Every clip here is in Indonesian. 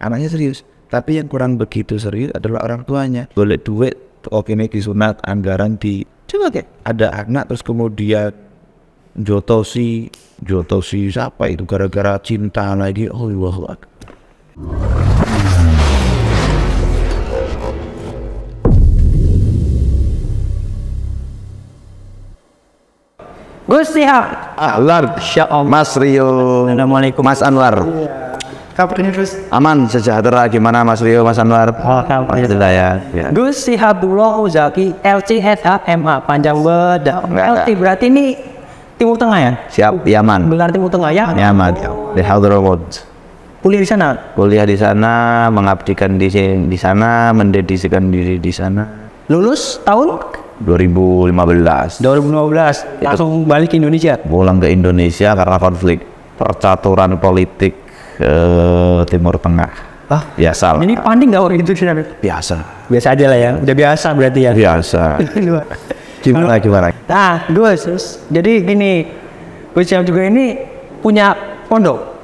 anaknya serius. Tapi yang kurang begitu serius adalah orang tuanya. Boleh duit, oke ini disunat, anggaran di coba kayak ada anak terus kemudian jotosi siapa itu gara-gara cinta lagi. Oh Allah. Gus siap. Anwar, Mas Rio, Assalamualaikum. Mas Anwar. Kabarnya Gus? Aman, sejahtera. Gimana Mas Rio, Mas Anwar? Alhamdulillah ya. Gus Sihabullah Uzaki LCSHMA panjang bedak. LT berarti ini Timur Tengah ya? Siap, Yaman. Benar Timur Tengah ya? Yaman. Di Hadramaut. Kuliah di sana? Kuliah di sana, mengabdikan di sana, mendedikasikan diri di sana. Lulus tahun? 2015. 2015. Langsung balik ke Indonesia? Pulang ke Indonesia karena konflik percaturan politik Timur Tengah. Ah, biasa. Ini panding nggak orang itu sih? Biasa. Biasa aja lah ya. Udah biasa berarti ya. Biasa. Gimana? Nah, Gus. Jadi gini, Gus yang juga ini punya pondok.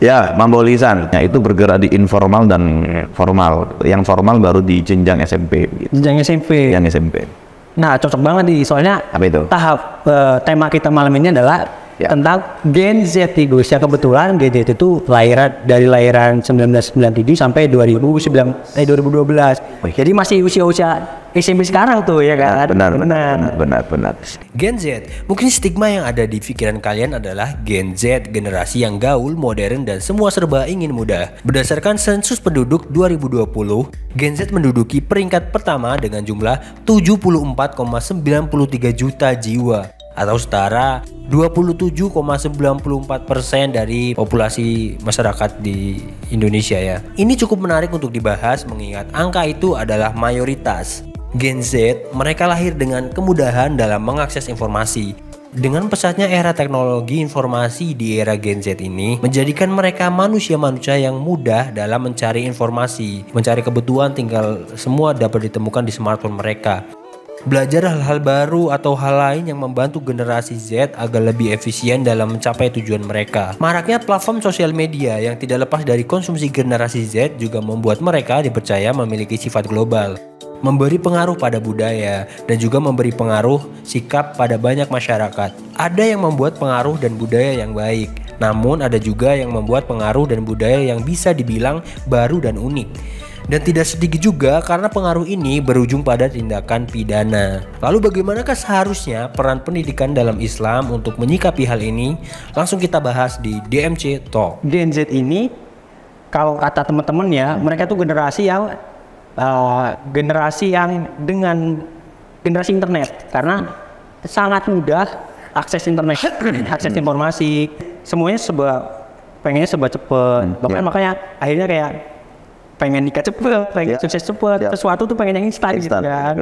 Ya, Mambo Lisan. Ya, itu bergerak di informal dan formal. Yang formal baru di jenjang SMP. Gitu. Jenjang SMP. Yang SMP. Nah, cocok banget nih. Soalnya apa itu? Tahap tema kita malam ini adalah tentang Gen Z nih Gus. Ya kebetulan Gen Z itu dari lahiran 1997 sampai 2012. Jadi masih usia-usia SMP sekarang tuh ya kan? Benar. Gen Z, mungkin stigma yang ada di pikiran kalian adalah Gen Z, generasi yang gaul, modern, dan semua serba ingin mudah. Berdasarkan sensus penduduk 2020, Gen Z menduduki peringkat pertama dengan jumlah 74,93 juta jiwa, atau setara 27,94% dari populasi masyarakat di Indonesia ya. Ini cukup menarik untuk dibahas mengingat angka itu adalah mayoritas. Gen Z, mereka lahir dengan kemudahan dalam mengakses informasi. Dengan pesatnya era teknologi informasi di era Gen Z ini menjadikan mereka manusia-manusia yang mudah dalam mencari informasi, mencari kebutuhan tinggal semua dapat ditemukan di smartphone mereka. Belajar hal-hal baru atau hal lain yang membantu generasi Z agar lebih efisien dalam mencapai tujuan mereka. Maraknya platform sosial media yang tidak lepas dari konsumsi generasi Z juga membuat mereka dipercaya memiliki sifat global, memberi pengaruh pada budaya, dan juga memberi pengaruh sikap pada banyak masyarakat. Ada yang membuat pengaruh dan budaya yang baik, namun ada juga yang membuat pengaruh dan budaya yang bisa dibilang baru dan unik. Dan tidak sedikit juga karena pengaruh ini berujung pada tindakan pidana. Lalu bagaimanakah seharusnya peran pendidikan dalam Islam untuk menyikapi hal ini? Langsung kita bahas di DMC Talk. Gen Z ini kalau kata teman-teman ya, mereka tuh generasi yang dengan generasi internet, karena sangat mudah akses internet, akses informasi, semuanya pengennya serba cepet. Bahkan makanya akhirnya kayak pengen nikah cepet, pengen sukses cepet, sesuatu tuh pengen yang instan gitu kan.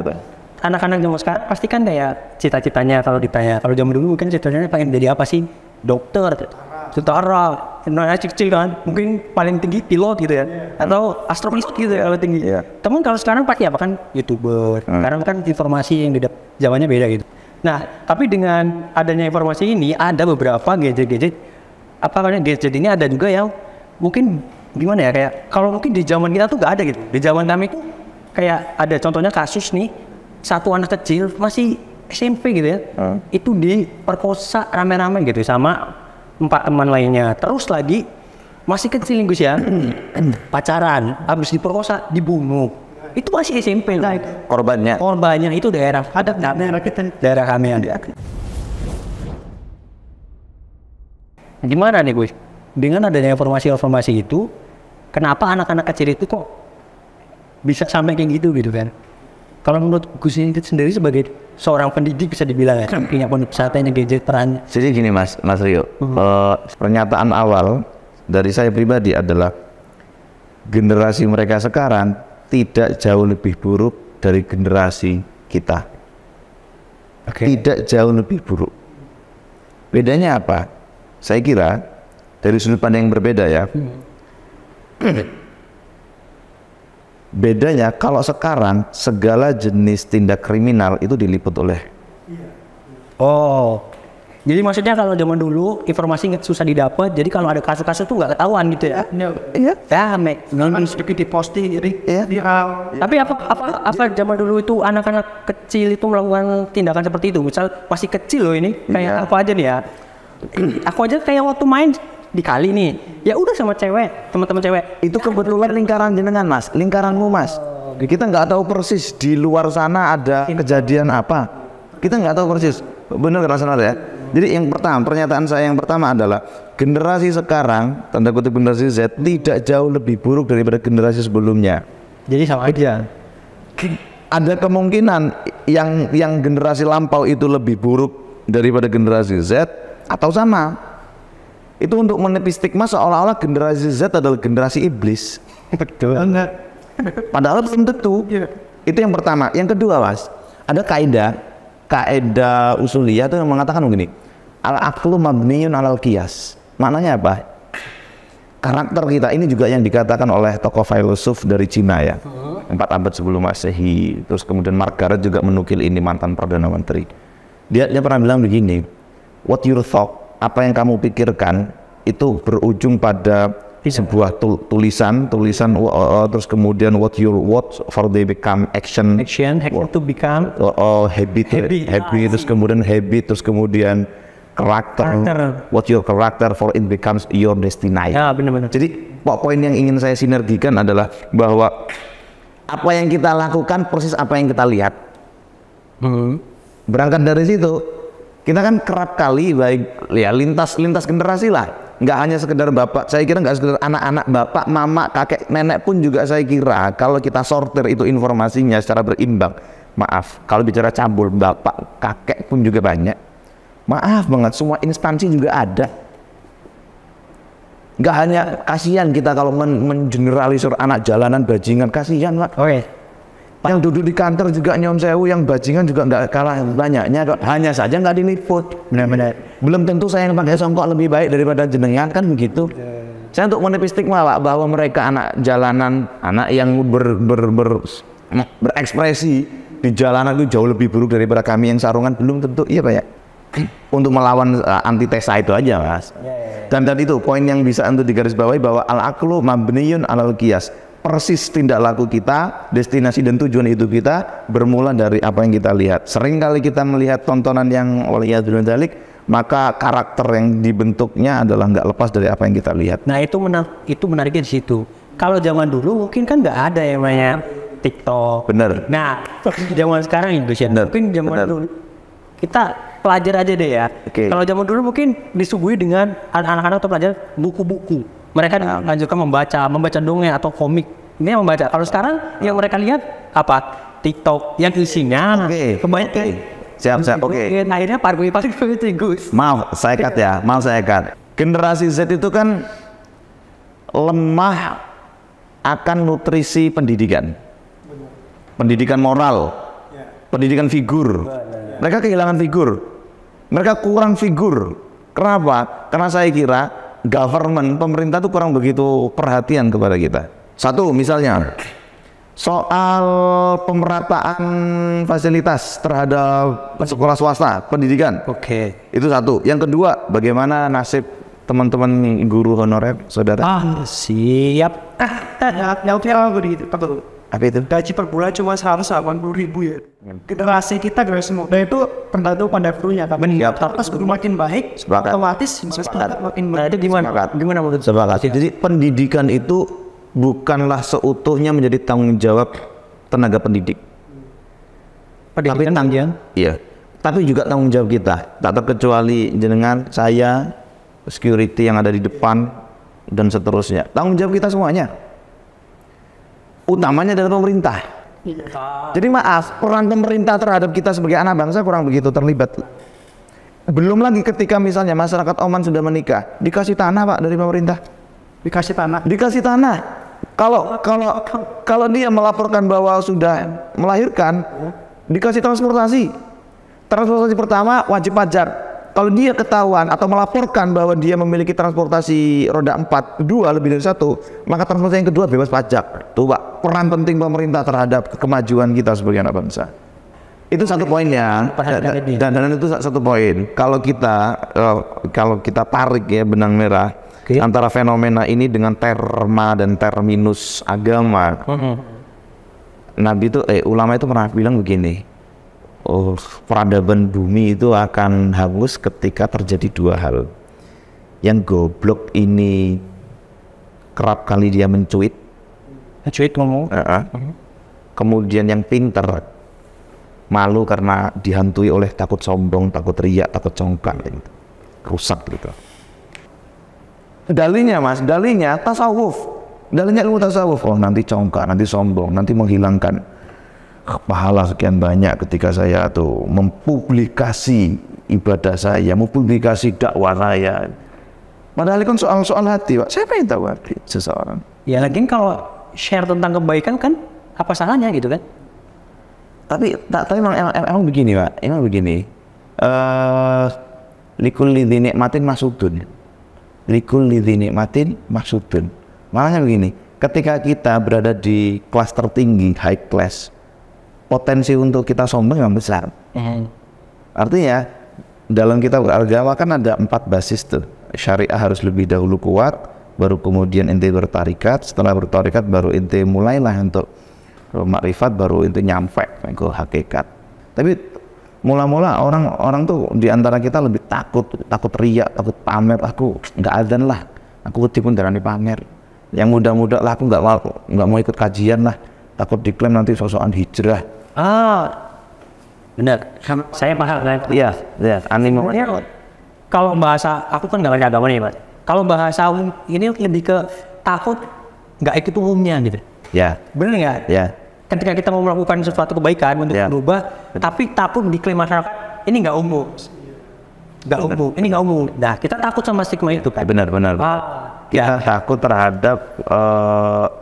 Anak-anak zaman sekarang pasti kan kayak cita-citanya kalau ditanya, kalau zaman dulu kan cita-citanya pengen jadi apa sih? Dokter, tentara, kecil kan, mungkin paling tinggi pilot gitu ya, atau astronot gitu ya kalau tinggi. Teman kalau sekarang pasti apa kan YouTuber, karena kan informasi yang zamannya beda gitu. Nah, tapi dengan adanya informasi ini ada beberapa gadget, gadget ini ada juga yang mungkin gimana ya, kayak kalau mungkin di zaman kita tuh gak ada gitu. Di zaman kami tuh kayak ada contohnya kasus nih, satu anak kecil masih SMP gitu ya, itu diperkosa rame-rame gitu sama 4 teman lainnya. Terus lagi masih kecil Gus ya, pacaran, habis diperkosa, dibunuh. Itu masih SMP lah. Korbannya itu daerah kami ada. Gimana nih Gus? Dengan adanya informasi itu, kenapa anak-anak kecil itu kok bisa sampai kayak gitu kan? Kalau menurut Gus ini sendiri sebagai seorang pendidik bisa dibilang ya, punya pondok pesantren yang gadget peran. Jadi gini Mas Rio, pernyataan awal dari saya pribadi adalah generasi mereka sekarang tidak jauh lebih buruk dari generasi kita. Tidak jauh lebih buruk. Bedanya apa? Saya kira dari sudut pandang yang berbeda ya. Bedanya kalau sekarang segala jenis tindak kriminal itu diliput oleh Jadi maksudnya kalau zaman dulu informasi nggak susah didapat, jadi kalau ada kasus-kasus tuh nggak ketahuan gitu ya? Iya. Ya, Mek. Kan sedikit diposting jadi viral. Tapi apa zaman dulu itu anak-anak kecil itu melakukan tindakan seperti itu? Misal masih kecil loh ini, kayak aku aja nih ya. Aku aja kayak waktu main di kali nih, ya udah sama cewek, teman-teman cewek. Itu kebetulan lingkaran jenengan mas, lingkaranmu mas. Kita nggak tahu persis di luar sana ada kejadian apa. Kita nggak tahu persis. Benar ya. Jadi yang pertama, pernyataan saya yang pertama adalah generasi sekarang, tanda kutip generasi Z, tidak jauh lebih buruk daripada generasi sebelumnya. Jadi sama aja. Ada kemungkinan yang generasi lampau itu lebih buruk daripada generasi Z atau sama. Itu untuk menepis stigma seolah-olah generasi Z adalah generasi iblis. Betul. Padahal belum tentu. Itu yang pertama. Yang kedua mas, ada kaidah usuliyah itu yang mengatakan begini, al-aqlu mabniyun alal qiyas. Maknanya apa? Karakter kita ini juga yang dikatakan oleh tokoh filosof dari Cina ya, 4 abad sebelum Masehi. Terus kemudian Margaret juga menukil ini, mantan perdana menteri. Dia pernah bilang begini, what you thought, apa yang kamu pikirkan itu berujung pada sebuah tulisan terus kemudian what for they become action to become habit terus kemudian karakter what your character for it becomes your destiny. Ya benar-benar. Jadi poin yang ingin saya sinergikan adalah bahwa apa yang kita lakukan persis apa yang kita lihat. Berangkat dari situ kita kan kerap kali baik ya lintas generasi lah. Nggak hanya sekedar bapak, saya kira nggak sekedar anak-anak, bapak, mama, kakek, nenek pun juga saya kira kalau kita sortir itu informasinya secara berimbang. Maaf, kalau bicara cabul, bapak, kakek pun juga banyak. Maaf banget, semua instansi juga ada. Nggak hanya kasihan kita kalau mengeneralisir anak jalanan bajingan, kasihan Pak. Oke. Yang duduk di kantor juga nyom sewu, yang bajingan juga nggak kalah banyaknya kok. Hanya saja nggak diliput. Benar-benar. Belum tentu saya yang pakai songkok lebih baik daripada jenengan kan begitu. Saya untuk menepis stigma Pak, bahwa mereka anak jalanan, anak yang berekspresi di jalanan itu jauh lebih buruk daripada kami yang sarungan, belum tentu. Iya Pak ya. Untuk melawan antitesa itu aja mas. Dan itu poin yang bisa untuk digarisbawahi bahwa al-aqlu mabniyun alal qiyas. Persis tindak laku kita, destinasi dan tujuan hidup kita bermula dari apa yang kita lihat. Sering kali kita melihat tontonan yang waliyadzubillah dzalik, maka karakter yang dibentuknya adalah nggak lepas dari apa yang kita lihat. Nah itu menariknya di situ. Kalau zaman dulu mungkin kan nggak ada yang namanya TikTok. Bener. Nah zaman sekarang Indonesia. Mungkin zaman dulu kita pelajar aja deh ya. Kalau zaman dulu mungkin disuguhi dengan anak-anak atau pelajar buku-buku. Mereka lanjutkan membaca dongeng atau komik. Ini yang membaca. Kalau sekarang yang mereka lihat apa? TikTok yang isinya kebanyakan. Siap. Oke. Akhirnya paling tinggi. Maaf saya cut. Generasi Z itu kan lemah akan nutrisi pendidikan. Pendidikan moral. Pendidikan figur. Mereka kehilangan figur. Mereka kurang figur. Kenapa? Karena saya kira pemerintah itu kurang begitu perhatian kepada kita. Satu misalnya soal pemerataan fasilitas terhadap sekolah swasta pendidikan. Itu satu. Yang kedua, bagaimana nasib teman-teman guru honorer saudara? Siap. Apa itu? Gaji per bulan cuma 180.000 ya. Generasi kita generasi muda itu tergantung pada gurunya kan. Terus guru makin baik, otomatis makin baik. Itu gimana menurut? Sepakat. Jadi pendidikan itu bukanlah seutuhnya menjadi tanggung jawab tenaga pendidik. Pendidikan tanggung. Iya. Tapi juga tanggung jawab kita. Tak terkecuali jenengan, saya, security yang ada di depan dan seterusnya. Tanggung jawab kita semuanya. Utamanya dari pemerintah. Jadi maaf, peran pemerintah terhadap kita sebagai anak bangsa kurang begitu terlibat. Belum lagi ketika misalnya masyarakat Oman sudah menikah, dikasih tanah Pak dari pemerintah. Dikasih tanah. Kalau dia melaporkan bahwa sudah melahirkan, dikasih transportasi. Transportasi pertama wajib pajak. Kalau dia ketahuan atau melaporkan bahwa dia memiliki transportasi roda 4, 2 lebih dari 1, maka transportasi yang kedua bebas pajak. Tuh Pak, peran penting pemerintah terhadap kemajuan kita sebagai anak bangsa. Itu satu poinnya. Dan itu satu poin. Kalau kita tarik ya benang merah antara fenomena ini dengan terma dan terminus agama. Nabi itu ulama itu pernah bilang begini. Peradaban bumi itu akan hangus ketika terjadi dua hal. Yang goblok ini kerap kali dia mencuit ngomong. Kemudian yang pinter malu karena dihantui oleh takut sombong, takut riak, takut congkak gitu. Rusak gitu. Dalilnya tasawuf. Dalilnya ilmu tasawuf. Oh, nanti congkak, nanti sombong, nanti menghilangkan pahala sekian banyak ketika saya tuh mempublikasi ibadah saya, mempublikasi dakwah saya. Padahal kan soal hati, Pak. Siapa yang tahu hati seseorang? Ya lagi kalau share tentang kebaikan kan apa salahnya gitu kan? Tapi emang begini, Pak. Emang begini. Likulli dzi nikmatin maksudun. Likulli dzi nikmatin maksudun. Makanya begini, ketika kita berada di kelas tertinggi, high class, potensi untuk kita sombong yang besar. Artinya dalam kita beragama kan ada 4 basis tuh. Syariah harus lebih dahulu kuat, baru kemudian inti bertarikat. Setelah bertarikat baru inti mulailah untuk makrifat, baru itu nyampe ke hakikat. Tapi mula-mula orang tuh diantara kita lebih takut riak, takut pamer. Aku nggak adzan lah, aku pun darani pamer. Yang muda-muda lah, aku nggak mau ikut kajian lah, takut diklaim nanti sosokan hijrah. Benar. Saya paham kan? Iya, anime. Kalau bahasa aku kan nggak ngerti agama nih, Mas. Kalau bahasa umum ini lebih ke takut nggak ikut umumnya gitu. Ya. Benar nggak? Ya. Ketika kita mau melakukan sesuatu kebaikan untuk berubah, tapi takut diklaim masyarakat ini nggak umum, ini nggak umum. Nah, kita takut sama stigma itu kan? Benar. Kita takut terhadap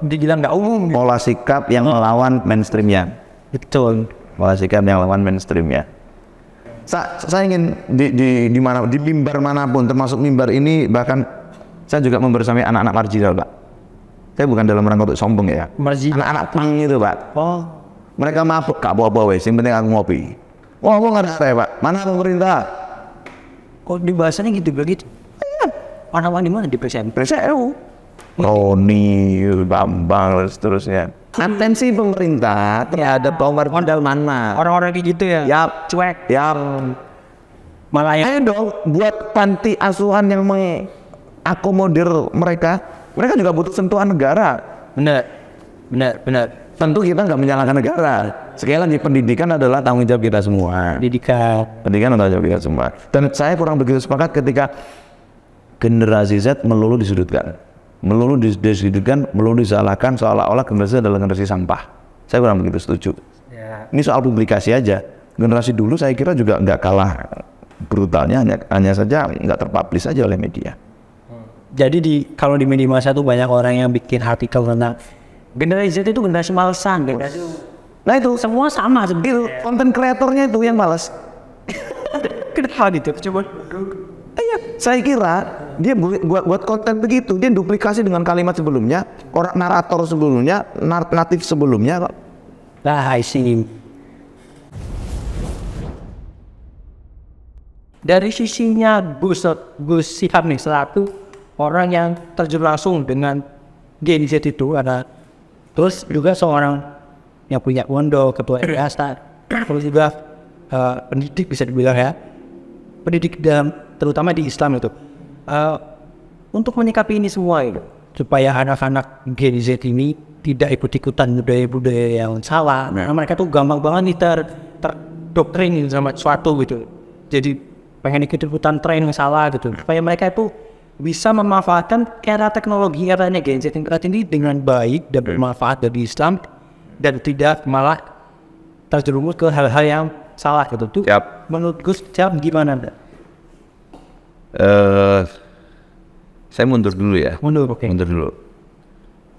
dibilang nggak umum. Gitu. Pola sikap yang melawan mainstreamnya. Betul. Pola sikap yang melawan mainstreamnya. Saya ingin di mimbar manapun, termasuk mimbar ini, bahkan saya juga membersamai anak-anak marginal, Pak. Saya bukan dalam rangka untuk sombong ya. Anak-anak pang itu, Pak. Mereka mabuk, gak apa-apa wes, yang penting aku ngopi. Wah, aku nggak ada, Pak. Mana pemerintah? Kok di bahasanya gitu begitu? Iya. Orang di mana di PSM? PSM. Roni, Bambang, dan seterusnya. Atensi pemerintah terhadap modal mana? Orang-orang kayak gitu ya? Yap. Cuek. Yap. Malah Ayo dong, buat panti asuhan yang mengakomodir mereka. Mereka juga butuh sentuhan negara. Benar. Tentu kita nggak menyalahkan negara. Sekali lagi, pendidikan adalah tanggung jawab kita semua. Pendidikan adalah tanggung jawab kita semua. Dan saya kurang begitu sepakat ketika generasi Z melulu disudutkan. Melulu disalahkan seolah-olah generasi adalah generasi sampah. Saya kurang begitu setuju. Ini soal publikasi aja. Generasi dulu saya kira juga nggak kalah brutalnya, hanya saja nggak terpublish aja oleh media. Jadi kalau di media massa tuh banyak orang yang bikin artikel tentang generasi Z itu generasi malesan, generasi. Nah itu semua sama sebenarnya. Konten kreatornya itu yang malas. Kenapa gitu? Coba. Iya, saya kira dia buat konten begitu, dia duplikasi dengan kalimat sebelumnya, orang narator sebelumnya, natif sebelumnya kok. Nah, I see. Dari sisinya Gus Syihab nih, satu orang yang terjun langsung dengan Gen Z itu ada, terus juga seorang yang punya pondok, ketua yayasan, terus juga pendidik bisa dibilang ya, pendidik dalam terutama di Islam itu, untuk menyikapi ini semua itu, supaya anak-anak Gen Z ini tidak ikut-ikutan budaya-budaya yang salah. Nah, mereka tuh gampang banget nih terdoktrin sama sesuatu gitu, jadi pengen ikut-ikutan tren yang salah gitu, supaya mereka itu bisa memanfaatkan era teknologi eranya Gen Z yang ini dengan baik dan bermanfaat dari Islam dan tidak malah terjerumus ke hal-hal yang salah gitu. Tuh, menurut Gus Syihab gimana? Saya mundur dulu ya. Mundur dulu.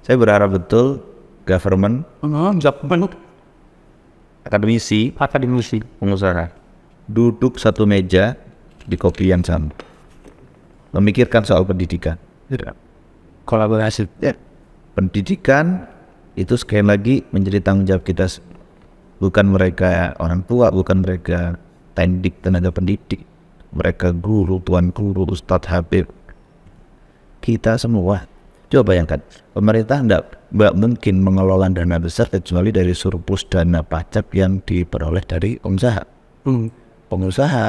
Saya berharap betul government, akademisi, pengusaha duduk satu meja di kopi yang sama, memikirkan soal pendidikan. Kolaborasi. Pendidikan itu sekali lagi menjadi tanggung jawab kita bukan mereka orang tua, bukan mereka tenaga pendidik, mereka guru, tuan guru, ustadz, habib, kita semua. Coba bayangkan, pemerintah nggak mungkin mengelola dana besar kecuali dari surplus dana pajak yang diperoleh dari pengusaha. Pengusaha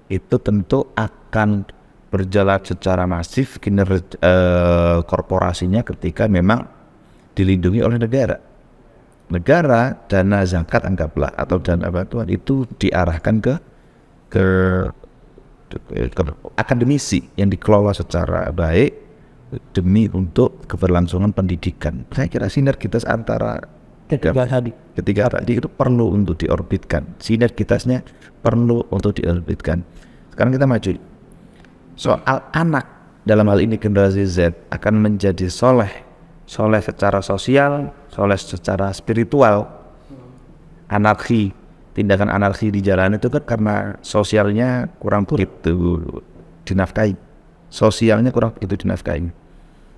itu tentu akan berjalan secara masif kinerja korporasinya ketika memang dilindungi oleh negara. Negara dana zakat anggaplah atau dana bantuan itu diarahkan ke akademisi yang dikelola secara baik demi untuk keberlangsungan pendidikan. Saya kira sinergitas antara ketiga tadi itu perlu untuk diorbitkan. Sinergitasnya perlu untuk diorbitkan. Sekarang kita maju. Soal anak dalam hal ini generasi Z akan menjadi soleh secara sosial, soleh secara spiritual. Anarki, tindakan anarki di jalan itu kan karena sosialnya kurang begitu dinafkahi. Sosialnya kurang begitu dinafkahi.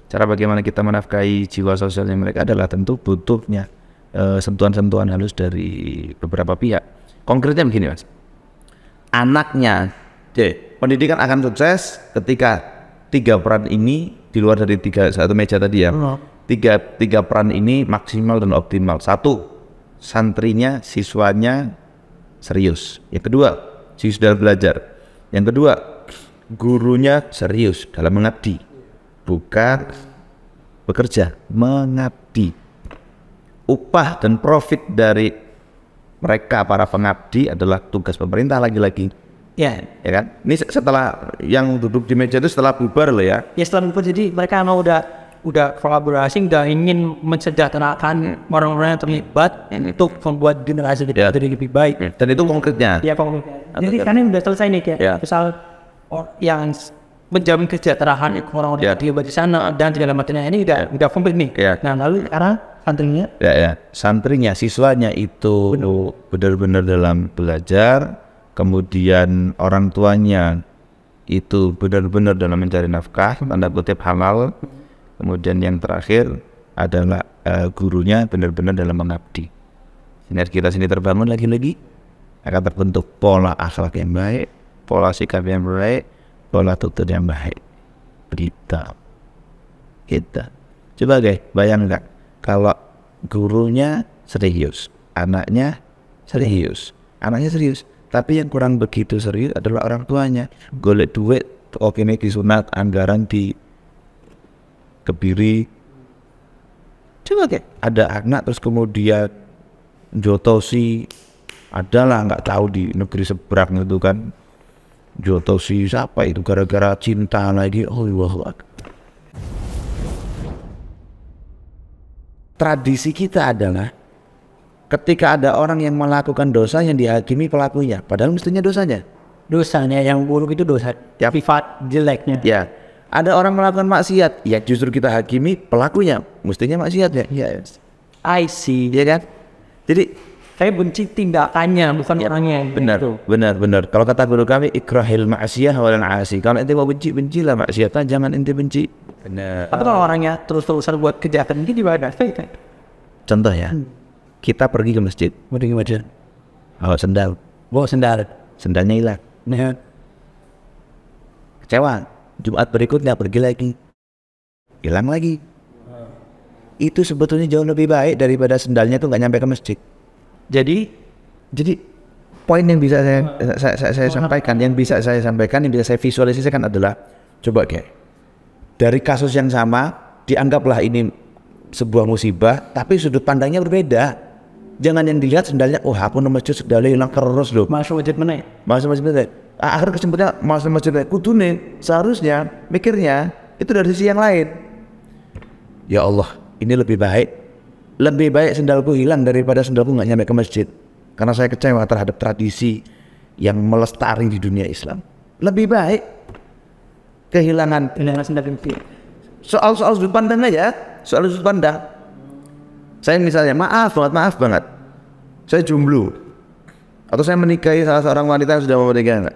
Cara bagaimana kita menafkahi jiwa sosialnya mereka adalah tentu butuhnya sentuhan-sentuhan halus dari beberapa pihak. Konkretnya begini Mas, anaknya pendidikan akan sukses ketika tiga peran ini di luar dari satu meja tadi ya. Tiga peran ini maksimal dan optimal. Satu, santrinya, siswanya serius. Yang kedua, siswa belajar. Yang kedua, gurunya serius dalam mengabdi, bukan bekerja, mengabdi. Upah dan profit dari mereka para pengabdi adalah tugas pemerintah lagi-lagi. Ya kan? Ini setelah yang duduk di meja itu setelah bubar loh ya. Ya setelah bubar, jadi mereka emang udah kolaborasi, udah ingin mensejahterakan orang-orang yang terlibat untuk membuat generasi jadi lebih baik. Dan itu konkretnya. Ya konkretnya. Jadi karena udah selesai nih ya. Misal yang menjamin kesejahteraan orang-orang yang terlibat di sana dan segala macamnya ini udah komplit nih. Nah lalu sekarang santrinya? Santrinya, siswanya itu benar-benar dalam belajar, kemudian orang tuanya itu benar-benar dalam mencari nafkah, tanda kutip halal, kemudian yang terakhir adalah gurunya benar-benar dalam mengabdi. Sinergitas ini terbangun lagi-lagi, akan terbentuk pola akhlak yang baik, pola sikap yang baik, pola tutur yang baik. Kita coba guys, bayangkan kalau gurunya serius, anaknya serius, tapi yang kurang begitu serius adalah orang tuanya. Golek duit, oke ini disunat, anggaran di kebiri. Coba deh, ada anak terus kemudian jotosi, adalah nggak tahu di negeri seberang itu kan, jotosi siapa itu gara-gara cinta lagi. Allah. Tradisi kita adalah ketika ada orang yang melakukan dosa yang dihakimi pelakunya, padahal mestinya dosanya yang buruk itu dosa, sifat jeleknya. Ya, ada orang melakukan maksiat, ya justru kita hakimi pelakunya, mestinya maksiat ya. I see, ya kan? Jadi saya benci tindakannya, bukan orangnya. Benar. Kalau kata guru kami, ikrahil ma'asiyah walan 'asi. Kalau ente mau bencilah maksiatan, jangan ente benci. Benar. Tapi kalau orangnya terus-terusan buat kejahatan ini gimana? Contoh ya, kita pergi ke masjid. Pergi ke masjid. Bawa sendal. Sendalnya hilang. Kecewa. Jumat berikutnya pergi lagi. Hilang lagi. Itu sebetulnya jauh lebih baik daripada sendalnya tuh nggak nyampe ke masjid. Jadi poin yang bisa saya sampaikan, yang bisa saya visualisasikan adalah, coba dari kasus yang sama, dianggaplah ini sebuah musibah, tapi sudut pandangnya berbeda. Jangan yang dilihat sendalnya, aku nang masjid sendalnya hilang terus loh. Masuk masjid mana? Akhir kesimpulannya masuk masjid kudune, seharusnya mikirnya itu dari sisi yang lain. Ya Allah, ini lebih baik sendalku hilang daripada sendalku nggak nyampe ke masjid. Karena saya kecewa terhadap tradisi yang melestari di dunia Islam. Lebih baik kehilangan sendal itu. Soal sudut pandang aja, soal sudut pandang. Saya misalnya maaf banget, saya jomblo, atau saya menikahi salah seorang wanita yang sudah mau menikah.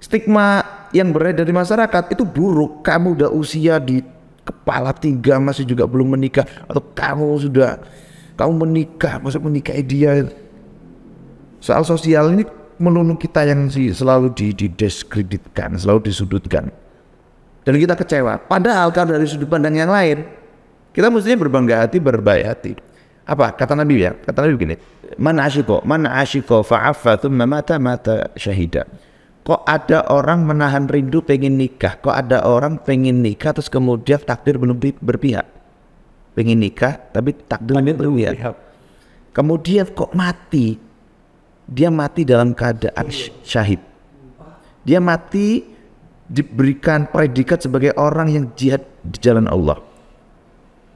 Stigma yang beredar di masyarakat itu buruk. Kamu udah usia di kepala 3 masih juga belum menikah, atau kamu menikah, maksud menikahi dia Soal sosial ini melulu kita yang selalu didiskreditkan, selalu disudutkan. Dan kita kecewa. Padahal kalau dari sudut pandang yang lain, kita mestinya berbangga hati, berbaik hati. Apa kata Nabi ya? Kata Nabi begini, man asyiko fa'affa thumma mata syahida. Kok ada orang menahan rindu pengen nikah? Kok ada orang pengen nikah terus kemudian takdir belum berpihak? Pengen nikah tapi takdir belum berpihak. Kemudian kok mati? Dia mati dalam keadaan syahid. Dia mati diberikan predikat sebagai orang yang jihad di jalan Allah.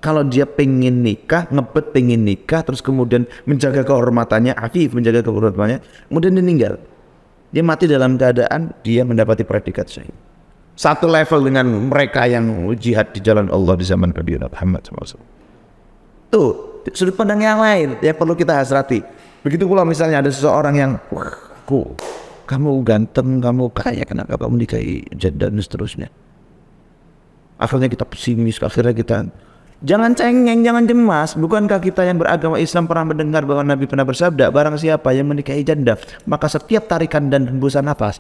Kalau dia pengen nikah, pengen nikah, terus kemudian menjaga kehormatannya, afif menjaga kehormatannya, kemudian dia meninggal. Dia mati dalam keadaan dia mendapati predikat syahid. Satu level dengan mereka yang jihad di jalan Allah di zaman Nabi Muhammad SAW. Tuh, sudut pandang yang lain yang perlu kita hasrati. Begitu pula misalnya ada seseorang yang, wah, kamu ganteng, kamu kaya, kenapa kamu nikahi janda dan seterusnya. Akhirnya kita pesimis, akhirnya kita jangan cengeng, jangan cemas. Bukankah kita yang beragama Islam pernah mendengar bahwa Nabi pernah bersabda, barang siapa yang menikahi janda, maka setiap tarikan dan hembusan nafas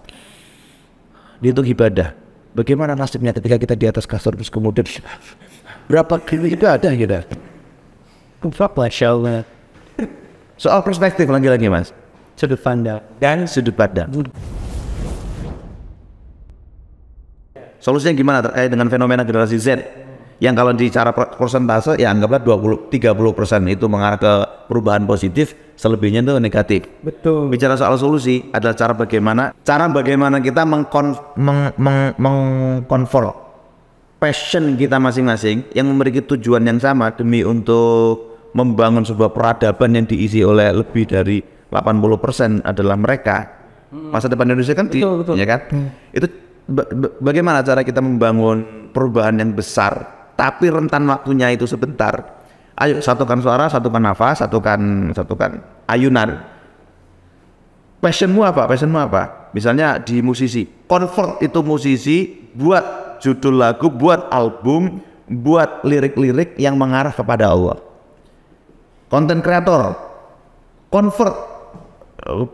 dihitung ibadah. Bagaimana nasibnya ketika kita di atas kasur terus kemudian berapa kali ibadah gitu. Masya Allah. Soal perspektif lagi-lagi mas, Sudut pandang. dan sudut pandang. Solusinya gimana terkait dengan fenomena generasi Z? Yang kalau di cara persentase ya anggaplah 20-30% itu mengarah ke perubahan positif, selebihnya itu negatif. Betul. Bicara soal solusi adalah cara bagaimana kita mengkonvert passion kita masing-masing yang memiliki tujuan yang sama demi untuk membangun sebuah peradaban yang diisi oleh lebih dari 80% adalah mereka. Masa depan Indonesia kan betul. Ya kan? Itu bagaimana cara kita membangun perubahan yang besar tapi rentan waktunya itu sebentar. Ayo satukan suara, satukan nafas, satukan ayunan. Passionmu apa? Misalnya di musisi, convert itu musisi, buat judul lagu, buat album, buat lirik-lirik yang mengarah kepada Allah. Konten kreator, convert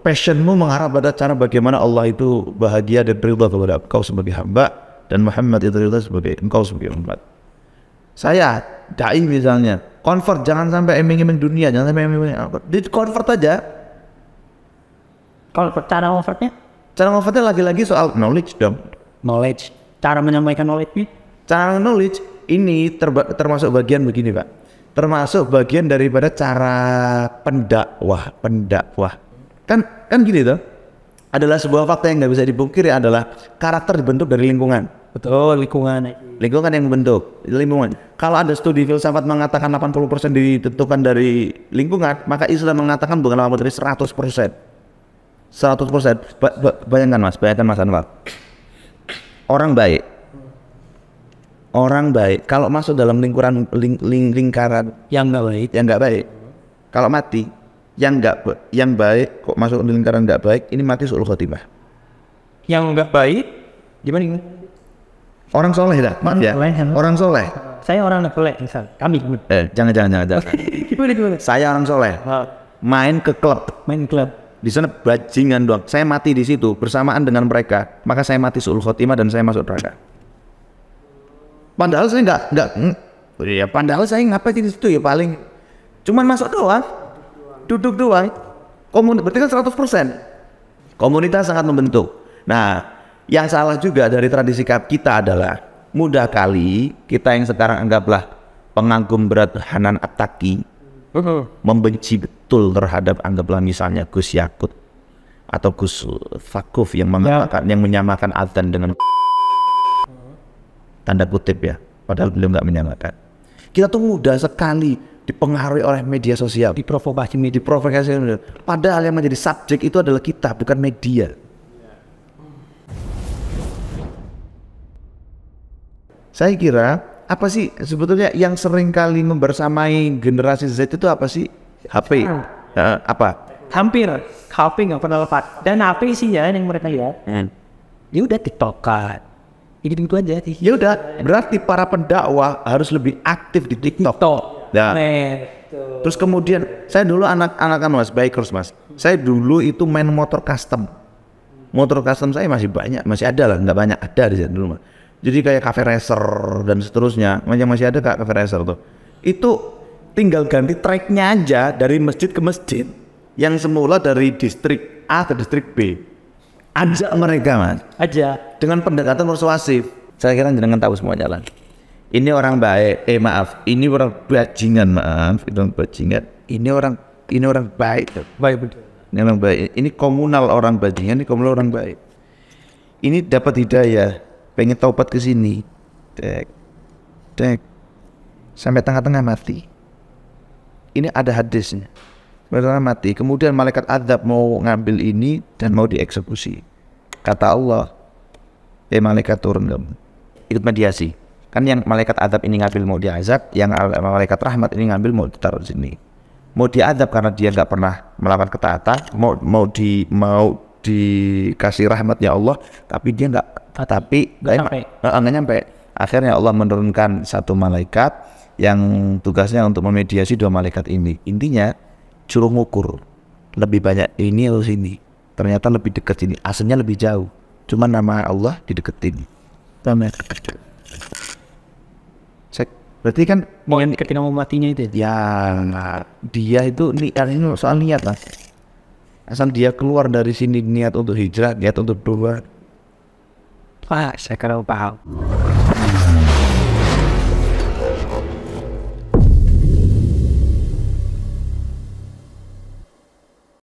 passionmu mengarah pada cara bagaimana Allah itu bahagia dan ridha kepada engkau sebagai hamba, dan Muhammad itu ridha sebagai engkau sebagai umat. Saya dai misalnya, convert, jangan sampai iming-iming dunia, jangan sampai iming-iming di convert aja. Kalau cara convertnya lagi-lagi soal knowledge dong. knowledge. Cara menyampaikan knowledge. Cara knowledge ini termasuk bagian begini Pak. Termasuk bagian daripada cara pendakwah. Kan gini tuh. Adalah sebuah fakta yang nggak bisa dipungkiri adalah karakter dibentuk dari lingkungan. Betul, lingkungan yang membentuk lingkungan. Kalau ada studi filsafat mengatakan 80% ditentukan dari lingkungan, maka Islam mengatakan bukan 80%, dari 100%. 100%. Bayangkan Mas Anwar. Orang baik kalau masuk dalam lingkaran yang nggak baik. Kalau mati yang baik kok masuk lingkaran nggak baik, ini mati su'ul khotimah. Yang nggak baik gimana? Orang soleh dah, maaf ya. Orang soleh. Saya orang soleh, misal kami. Jangan. Gimana? Saya orang soleh. Main klub. Di sana bajingan doang. Saya mati di situ bersamaan dengan mereka, maka saya mati su'ul khotimah dan saya masuk neraka. Padahal saya padahal saya ngapain di situ ya, paling cuman masuk doang, duduk doang. Berarti kan 100%. Komunitas sangat membentuk. Nah, yang salah juga dari tradisi kita adalah mudah kali kita yang sekarang anggaplah pengagum berat Hanan At-Taqi membenci betul terhadap anggaplah misalnya Gus Yakut atau Gus Fakuf yang mengatakan yang menyamakan azan dengan tanda kutip ya, padahal beliau nggak menyamakan. Kita tuh mudah sekali dipengaruhi oleh media sosial, diprovokasi. Padahal yang menjadi subjek itu adalah kita, bukan media. Saya kira apa sih sebetulnya yang sering kali membersamai generasi Z itu apa sih? HP. Apa? Hampir HP nggak pernah lepas. Dan HP sih ya yang mereka lihat. Ya udah TikTokan. Gitu aja sih. Ya udah, berarti para pendakwah harus lebih aktif di TikTok. Nah, terus kemudian saya dulu anak-anak Mas, bikers Mas. Saya dulu itu main motor custom. Motor custom saya masih banyak, masih ada lah, nggak banyak, ada di sana dulu. Jadi kayak cafe racer dan seterusnya, masih ada kak cafe racer tuh. Itu tinggal ganti tracknya aja dari masjid ke masjid. Yang semula dari distrik A ke distrik B. Ajak mereka mas. Aja. Dengan pendekatan persuasif. Saya kira jangan tahu semua jalan. Ini orang baik, maaf, ini orang bajingan, maaf, itu orang bajingan. Ini orang baik. Baik betul. Ini orang baik. Ini komunal orang bajingan, ini komunal orang baik. Ini dapat hidayah, pengen taubat ke sini. Dek. Sampai tengah-tengah mati. Ini ada hadisnya. Sampai tengah mati. Kemudian malaikat azab mau ngambil ini dan mau dieksekusi. Kata Allah, malaikat turun kamu. Ikut mediasi. Kan yang malaikat azab ini ngambil mau diazab, yang malaikat rahmat ini ngambil mau ditaruh di sini. Mau diazab karena dia nggak pernah melakukan ketaatan, mau dikasih rahmat ya Allah, tapi dia nggak nyampe. Akhirnya Allah menurunkan satu malaikat yang tugasnya untuk memediasi dua malaikat ini. Intinya suruh ngukur lebih banyak ini atau sini. Ternyata lebih dekat sini, aslinya lebih jauh. Cuma nama Allah dideketin. Berarti kan ketika mau matinya itu ya dia itu ini soal niat mas. Asal dia keluar dari sini niat untuk hijrah, niat untuk berubah. saya kalau paham.